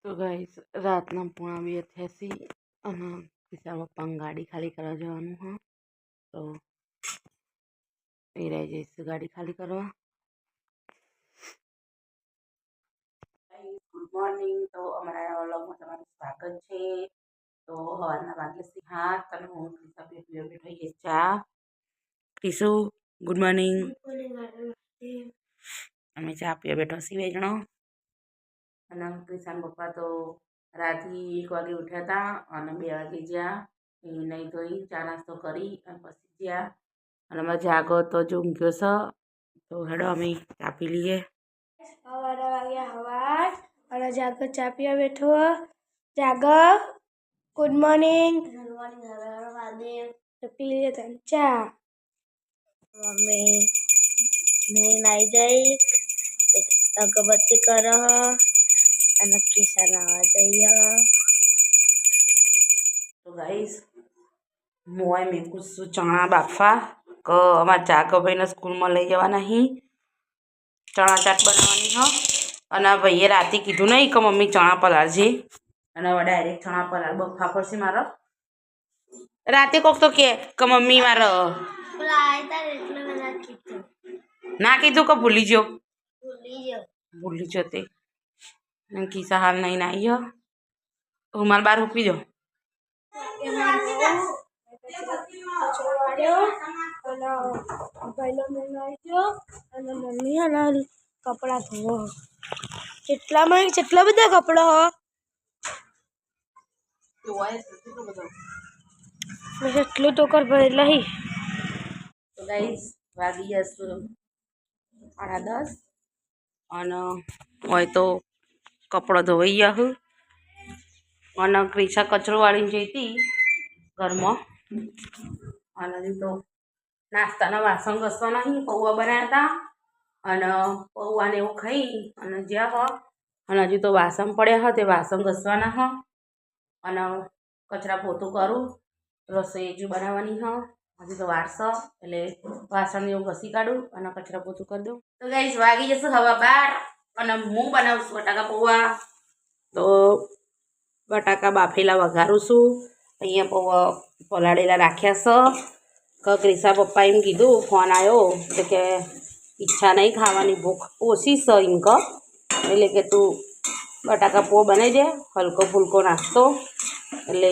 तो गाइस रातना 1:30 અને કિસ્સામાં પપ્પાને ગાડી ખાલી કરવા જવાનું હા તો એ રહી જઈશું ગાડી ખાલી કરવા। Good morning. તો અમારા વ્લોગમાં તમારું સ્વાગત છે। તો હવારના વાગે 7 અને હું કિસ્સા પીવા બેઠી ચા। કિસ્સુ ગુડ મોર્નિંગ। અમે ચા પીવા બેઠા છીએ બે જણા અને કિસ્સાન પપ્પા તો राती 1 वागे उठ्या था और 2 वागे ज्या नहीं धोई चा नास्तो करी पछी ज्या अमे जागो तो ऊँघ्यो छ। तो हेडो अमे चा पी लीए। हवारा वाग्या हवार और जागो चा पीवा बैठो। जागो गुड मॉर्निंग तो पी लिए तन चा। मम्मी नहीं नाई जाई अगरबत्ती करो અને કિસ્સા નાવા જઈએ। तो गाइस मोय में कुछ चना बाफा क अमार जागो भाई ने स्कूल में लई जवाना ही चना चाट बनावानी ह अने भाईए राते कीधुं नहीं कि मम्मी चना पलाळजे अने हवे डायरेक्ट चना पलाळ बफा पड़शे मारे। राते कोक तो के मम्मी मारे ना कीधुं के भूली गयो ते किस्सा हाल नहीं नाई हो रुमाल बार हुकवी दो। मम्मी कपड़ा धोवो કેટલા બધા કપડા હો એટલું તો કર ભરેલા હી। तो गाइस वागी जसो 10:30 અને હોય તો કપડો ધોવાઈ ગયો અને ક્રિશા કચરો વાળીને જઈતી ઘરમાં અને તો નાસ્તાના વાસણ ઘસવાના હી પૌવા બનાવ્યા હતા અને પૌવાને એવું ખાઈ અને જ્યાં હો અને હજુ તો વાસણ પડ્યા હતા તે વાસણ ઘસવાના હો અને કચરા પોતું કરું રસોઈ હજુ બનાવવાની હો હજુ તો વાર છે એટલે વાસણ એવું ઘસી કાઢું અને કચરા પોતું કરી દઉં। તો ગાઈસ વાગી જશે હવા 12 અને હું બનાવું છું બટાકા પૌવા। તો બટાકા બાફેલા વઘારું છું। અહીંયા પૌવા પલાળેલા રાખ્યા છે। ક્રિશા પપ્પા એમ કીધું ફોન આવ્યો એટલે કે ઈચ્છા નહીં ખાવાની ભૂખ ઓછી છે એમ કે એટલે કે તું બટાકા પૌવા બનાવી દે હલકો ફૂલકો નાસ્તો એટલે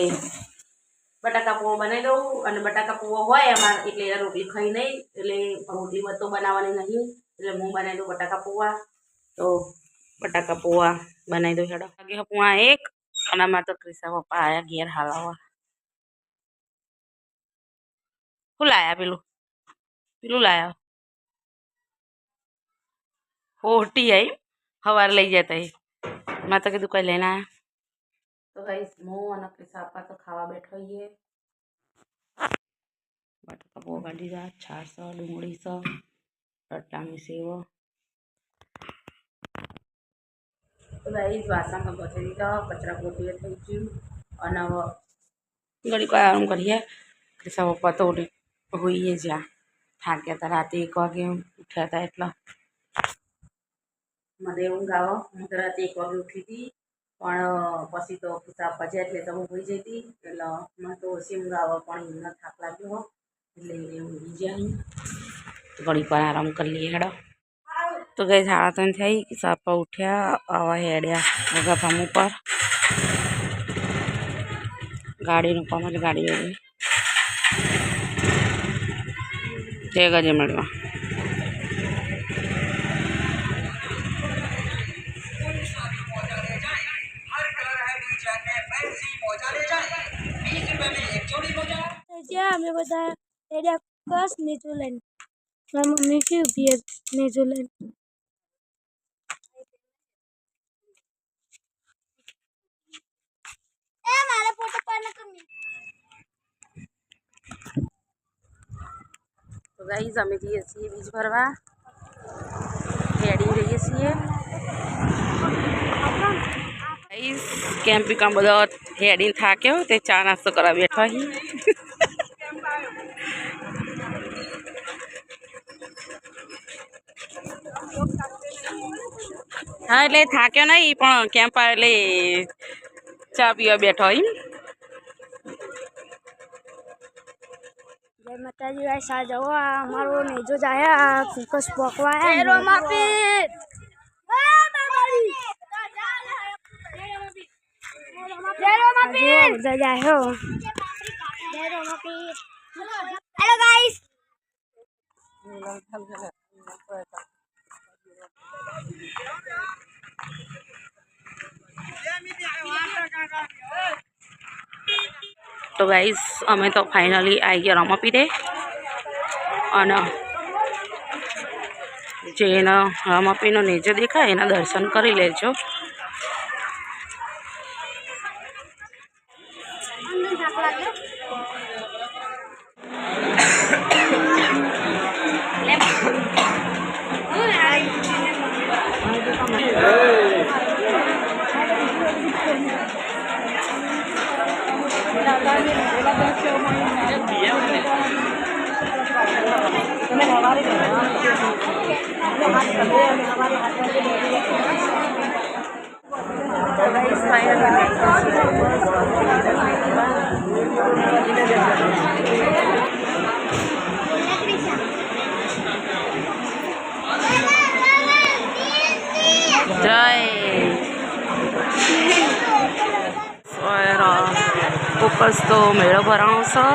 બટાકા પૌવા બનાવી દઉં અને બટાકા પૌવા હોય અમારે એટલે એના રોટલી ખાઈ નહીં એટલે રોટલી તો બનાવવાની નહીં એટલે હું બનાવી દઉં બટાકા પૌવા। તો બટાકા પૌવા બનાવી દઉં હેડો વાગે હું 1 અને આમાં તો ક્રિશા પપ્પા આયા ઘેર હાલાવા શું લાયા પેલું લાયા હોટી आई हवार लई जाता है मैं तो कीधुं कोई लेना है। तो गाइस હું અને ક્રિશા પપ્પા તો ખાવા બેઠો છીએ। बटाका पौवा काढी जा छाश डુંગળી છે રટાની સેવ। तो गाइस वासण तो घसी दीधा कचरा पोતું થઈ ગયું અને ઘડી કોઈ આરાम કરીએ। ક્રિશા પપ્પા તો હોઈએ જ્યાં થાક્યા હતા રાતે 1 વાગે ઉઠ્યા હતા એટલે મને ઊંઘ આવે। હું તો રાતે 1 વાગે ઉઠી હતી પણ પછી તો કિસ્સા પપ્પા જ્યાં એટલે તો હું હોઈ જતી એટલે મને તો ઓછી ઊંઘ આવે પણ એમને થાક લાગ્યો એટલે ઊંઘી ગયા ઘડી પર આરામ કરી લઈએ હેડો। तो गई 3:30 थी किस्सा पप्पा उठ्या आवा हेड्या बगा फार्म पर गाड़ी रूपा में गाड़ी जय गजे मळवा हमें बता तेरा कस न्यूजीलैंड मम्मी की भी न्यूजीलैंड तो गाइस અમે જઈએ છીએ બીજ ભરવા રેડી રહીએ છીએ। गाइस कैंपिंग का બધો રેડી થાક્યો તે ચા નાસ્તો કરવા બેઠા હી। હા એટલે થાક્યો નહીં પણ કેમ્પ એટલે ચા પીવા બેઠો એમ. જય માતાજી ભાઈ સા જવો અમારો નેજો જાય ફોકસ હેલો ગાઈસ તો ગાઈસ અમે તો ફાઇનલી આવી ગયા રમાપી દે અને જેનો રમાપીનો નેજો દેખાય એના દર્શન કરી લેજો. ફોકસ તો મેળો ભરાણો છે.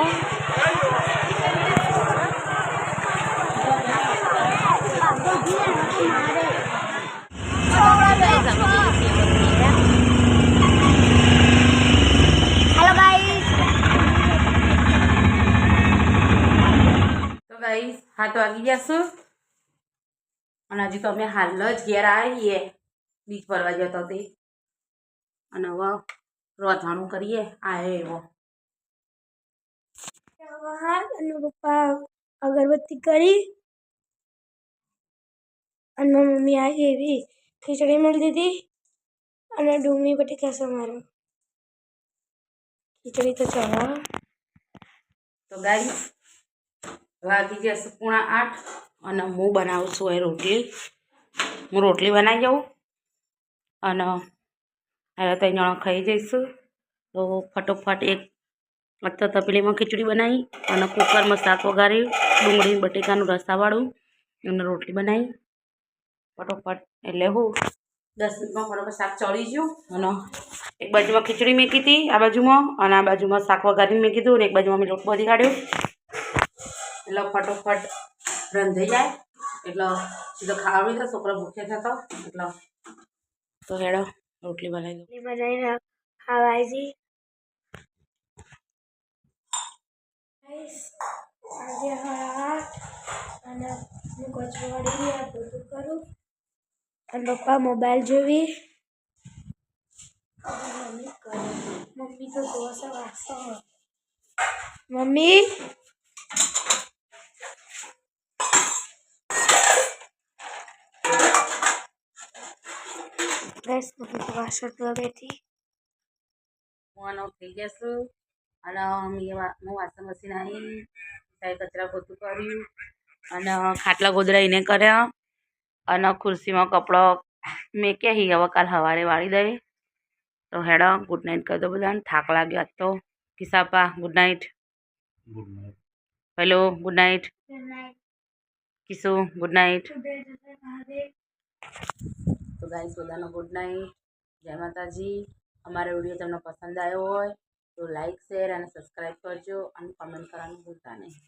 હેલો ગાઈસ તો ગાઈસ 7 વાગી જશું અને હજી તો અમે હાલ જ ઘેર આવીએ બીચ ફરવા જતો તે અને હવે રોધાણું કરીએ આવે એવો. અને પપ્પા અગરબત્તી કરી અને મમ્મી આવી એવી ખીચડી મળી દીધી અને ડુંગળી બટેકા સમારો ખીચડી તો ચલા. તો ગાઈસ વાગી જશે 7:45 અને હું બનાવું છું એ રોટલી. હું રોટલી બનાવી જાઉં અને હવે 3 જણા ખાઈ જઈશું. તો ફટોફટ એક તપેલીમાં ખીચડી બનાવી અને કુકરમાં શાક વઘારી ડુંગળી બટેકાનું રસાવાળું અને રોટલી બનાવી ફટોફટ. એટલે હું 10 મિનિટમાં ફટોફટ શાક ચડી ગયું અને એક બાજુમાં ખીચડી મેકી હતી આ બાજુમાં અને આ બાજુમાં શાક વઘારીને મેં કીધું અને એક બાજુમાં મેં લોટ બાંધી કાઢ્યો એટલે ફટોફટ રંધાઈ જાય એટલે સીધો ખાવા બી થાય. છોકરા ભૂખ્યા થતા એટલે તો હેડો રોટલી બનાવી દઉં. બનાવીને ખાવાય છે અને હું કચવાડી આ બધું કરું અને પપ્પા મોબાઈલ જોવી મમ્મી તો દોસા વાગશો મમ્મી બસ મમ્મી તો વાસણ ધોવા બેઠી. હું થઈ જશું અને હું વાસણ મશીન આવી કચરા પોતું કર્યું અને ખાટલા ગોદડા એને કર્યા અને ખુરશીમાં કપડો મેક્યા હી હવે કાલ સવારે વાળી દઈએ. તો હેડો ગુડ નાઇટ કરી દો બધાને. થાક લાગ્યો આજ તો. કિસાપા good night. Hello good night. કિસુ ગુડ નાઇટ. તો ગાઈસ બધાનો ગુડ નાઇટ. જય માતાજી. અમારો વિડીયો તમને પસંદ આવ્યો હોય તો લાઈક શેર અને સબસ્ક્રાઈબ કરજો અને કમેન્ટ કરવાનું ભૂલતા નહીં.